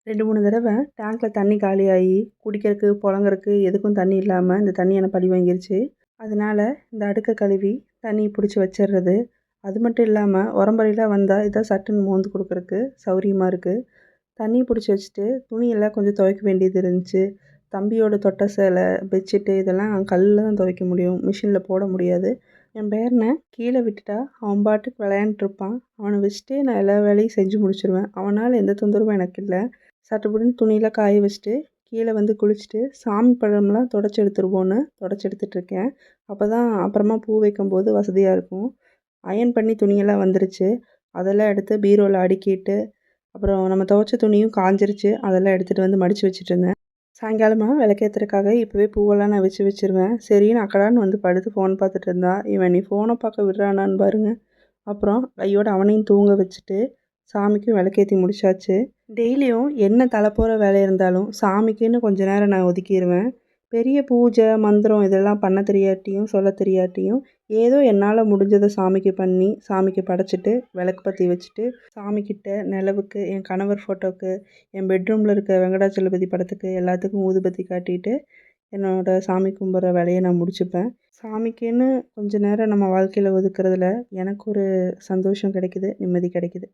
2, 3 தடவ டேங்க்ல தண்ணி காலியாகி குடிக்கிறதுக்கு, புழங்குறதுக்கு எதுக்கும் தண்ணி இல்லாம இந்த தண்ணி என்ன பழி வாங்கிருச்சு. அதனால இந்த அடுக்க கழுவி தண்ணி பிடிச்சி வச்சிடுறது. அது மட்டும் இல்லாமல் உரம்பரைலாம் வந்தால் இதை சட்டுன்னு மோந்து கொடுக்குறக்கு சௌரியமாக இருக்குது. தண்ணி பிடிச்சி வச்சுட்டு துணியெல்லாம் கொஞ்சம் துவைக்க வேண்டியது இருந்துச்சு. தம்பியோட தொட்டை சேலை, பெட்ஷீட்டு இதெல்லாம் கல்லில் தான் துவைக்க முடியும், மிஷினில் போட முடியாது. என் பேரனை கீழே விட்டுட்டா அவன் பாட்டுக்கு விளையாண்டுருப்பான். அவனை வச்சுட்டே நான் எல்லா வேலையும் செஞ்சு முடிச்சிடுவேன். அவனால் எந்த தொந்தரவும் எனக்கு இல்லை. சட்டுப்புட்டுன்னு துணியெல்லாம் காய வச்சுட்டு கீழே வந்து குளிச்சுட்டு சாமி படம்லாம் தொடச்சி எடுத்துருவோன்னு தொடச்சி எடுத்துகிட்ருக்கேன். அப்போ தான் அப்புறமா பூ வைக்கும்போது வசதியாக இருக்கும். அயர்ன் பண்ணி துணியெல்லாம் வந்துருச்சு. அதெல்லாம் எடுத்து பீரோவில் அடுக்கிட்டு, அப்புறம் நம்ம துவைச்ச துணியும் காஞ்சிருச்சு. அதெல்லாம் எடுத்துகிட்டு வந்து மடித்து வச்சுட்ருந்தேன். சாயங்காலமாக விளக்கேற்றுறதுக்காக இப்போவே பூவெல்லாம் நான் வச்சுருவேன். சரின்னு அக்கடான்னு வந்து படுத்து ஃபோன் பார்த்துட்டு இருந்தா. இவன் நீ ஃபோனை பார்க்க விடுறானான்னு பாருங்க. அப்புறம் கையோட அவனையும் தூங்க வச்சுட்டு சாமிக்கும் விளக்கேற்றி முடிச்சாச்சு. டெய்லியும் என்ன தலைப்போகிற வேலை இருந்தாலும் சாமிக்குன்னு கொஞ்ச நேரம் நான் ஒதுக்கிடுவேன். பெரிய பூஜை மந்திரம் இதெல்லாம் பண்ண தெரியாட்டியும் சொல்ல தெரியாட்டியும் ஏதோ என்னால் முடிஞ்சதை சாமிக்கு பண்ணி சாமிக்கு படைச்சிட்டு விளக்கு பற்றி வச்சுட்டு சாமிக்கிட்ட, நிலவுக்கு, என் கணவர் ஃபோட்டோவுக்கு, என் பெட்ரூமில் இருக்க வெங்கடாச்சலபதி படத்துக்கு எல்லாத்துக்கும் ஊதுபத்தி காட்டிட்டு என்னோடய சாமி கும்பிட்ற வேலையை நான் முடிச்சுப்பேன். சாமிக்குன்னு கொஞ்ச நேரம் நம்ம வாழ்க்கையில் ஒதுக்குறதுல எனக்கு ஒரு சந்தோஷம் கிடைக்குது, நிம்மதி கிடைக்குது.